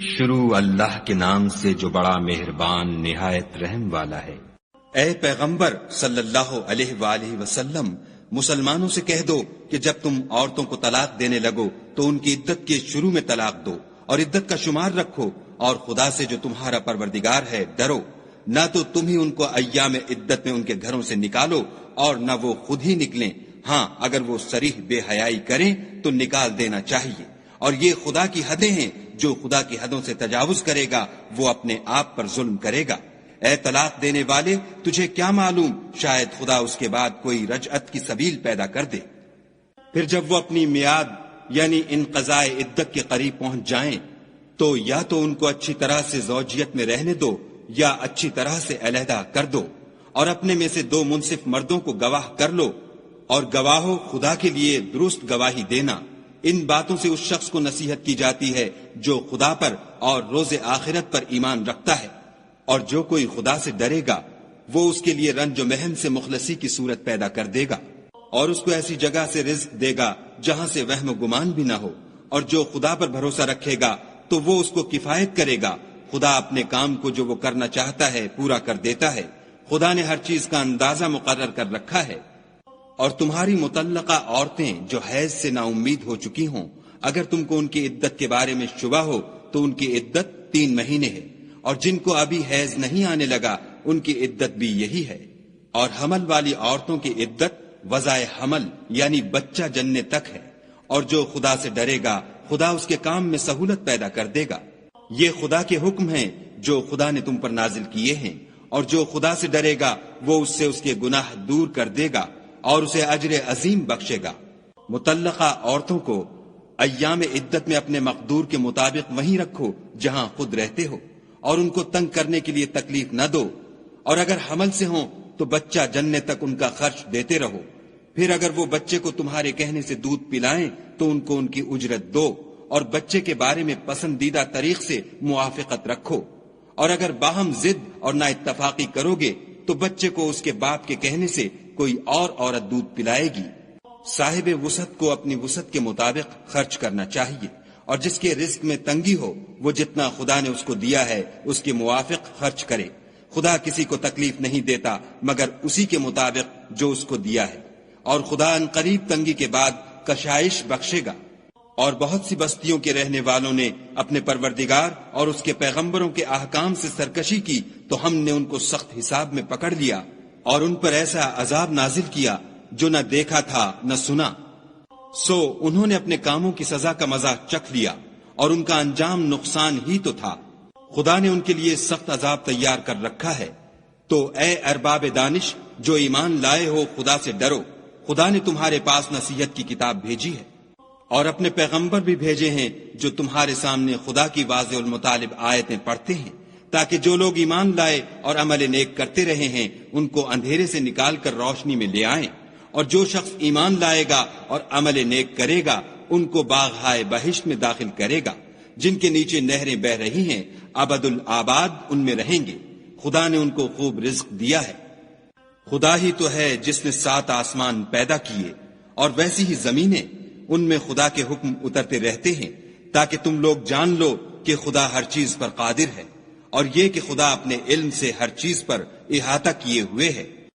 شروع اللہ کے نام سے جو بڑا مہربان نہایت رحم والا ہے۔ اے پیغمبر صلی اللہ علیہ وآلہ وسلم، مسلمانوں سے کہہ دو کہ جب تم عورتوں کو طلاق دینے لگو تو ان کی عدت کے شروع میں طلاق دو اور عدت کا شمار رکھو، اور خدا سے جو تمہارا پروردگار ہے ڈرو، نہ تو تم ہی ان کو ایام عدت میں ان کے گھروں سے نکالو اور نہ وہ خود ہی نکلیں، ہاں اگر وہ صریح بے حیائی کریں تو نکال دینا چاہیے، اور یہ خدا کی حدیں ہیں، جو خدا کی حدوں سے تجاوز کرے گا وہ اپنے آپ پر ظلم کرے گا۔ اے طلاق دینے والے، تجھے کیا معلوم شاید خدا اس کے بعد کوئی رجعت کی سبیل پیدا کر دے۔ پھر جب وہ اپنی میعاد یعنی انقضاء عدت کے قریب پہنچ جائیں تو یا تو ان کو اچھی طرح سے زوجیت میں رہنے دو یا اچھی طرح سے علیحدہ کر دو، اور اپنے میں سے 2 منصف مردوں کو گواہ کر لو، اور گواہو خدا کے لیے درست گواہی دینا۔ ان باتوں سے اس شخص کو نصیحت کی جاتی ہے جو خدا پر اور روز آخرت پر ایمان رکھتا ہے، اور جو کوئی خدا سے ڈرے گا وہ اس کے لیے رنج و محن سے مخلصی کی صورت پیدا کر دے گا، اور اس کو ایسی جگہ سے رزق دے گا جہاں سے وہم و گمان بھی نہ ہو، اور جو خدا پر بھروسہ رکھے گا تو وہ اس کو کفایت کرے گا۔ خدا اپنے کام کو جو وہ کرنا چاہتا ہے پورا کر دیتا ہے، خدا نے ہر چیز کا اندازہ مقرر کر رکھا ہے۔ اور تمہاری مطلقہ عورتیں جو حیض سے نا امید ہو چکی ہوں، اگر تم کو ان کی عدت کے بارے میں شبہ ہو تو ان کی عدت 3 مہینے ہے، اور جن کو ابھی حیض نہیں آنے لگا ان کی عدت بھی یہی ہے، اور حمل والی عورتوں کی عدت وضع حمل یعنی بچہ جننے تک ہے، اور جو خدا سے ڈرے گا خدا اس کے کام میں سہولت پیدا کر دے گا۔ یہ خدا کے حکم ہیں جو خدا نے تم پر نازل کیے ہیں، اور جو خدا سے ڈرے گا وہ اس سے اس کے گناہ دور کر دے گا اور اسے اجر عظیم بخشے گا۔ مطلقہ عورتوں کو ایام عدت میں اپنے مقدور کے مطابق وہیں رکھو جہاں خود رہتے ہو، اور ان کو تنگ کرنے کے لیے تکلیف نہ دو، اور اگر حمل سے ہوں تو بچہ جننے تک ان کا خرچ دیتے رہو۔ پھر اگر وہ بچے کو تمہارے کہنے سے دودھ پلائیں تو ان کو ان کی اجرت دو، اور بچے کے بارے میں پسندیدہ طریق سے موافقت رکھو، اور اگر باہم ضد اور نا اتفاقی کرو گے تو بچے کو اس کے باپ کے کہنے سے کوئی اور عورت دودھ پلائے گی۔ صاحب وسعت کو اپنی وسعت کے مطابق خرچ کرنا چاہیے، اور جس کے رزق میں تنگی ہو وہ جتنا خدا نے اس کو دیا ہے اس کے موافق خرچ کرے۔ خدا کسی کو تکلیف نہیں دیتا مگر اسی کے مطابق جو اس کو دیا ہے، اور خدا ان قریب تنگی کے بعد کشائش بخشے گا۔ اور بہت سی بستیوں کے رہنے والوں نے اپنے پروردگار اور اس کے پیغمبروں کے احکام سے سرکشی کی تو ہم نے ان کو سخت حساب میں پکڑ لیا، اور ان پر ایسا عذاب نازل کیا جو نہ دیکھا تھا نہ سنا۔ سو انہوں نے اپنے کاموں کی سزا کا مزہ چکھ لیا، اور ان کا انجام نقصان ہی تو تھا۔ خدا نے ان کے لیے سخت عذاب تیار کر رکھا ہے۔ تو اے ارباب دانش جو ایمان لائے ہو، خدا سے ڈرو۔ خدا نے تمہارے پاس نصیحت کی کتاب بھیجی ہے، اور اپنے پیغمبر بھی بھیجے ہیں جو تمہارے سامنے خدا کی واضح المطالب آیتیں پڑھتے ہیں، تاکہ جو لوگ ایمان لائے اور عمل نیک کرتے رہے ہیں ان کو اندھیرے سے نکال کر روشنی میں لے آئیں، اور جو شخص ایمان لائے گا اور عمل نیک کرے گا ان کو باغہائے بہشت میں داخل کرے گا، جن کے نیچے نہریں بہ رہی ہیں، ابد الآباد ان میں رہیں گے۔ خدا نے ان کو خوب رزق دیا ہے۔ خدا ہی تو ہے جس نے 7 آسمان پیدا کیے، اور ویسی ہی زمینیں، ان میں خدا کے حکم اترتے رہتے ہیں تاکہ تم لوگ جان لو کہ خدا ہر چیز پر قادر ہے، اور یہ کہ خدا اپنے علم سے ہر چیز پر احاطہ کیے ہوئے ہے۔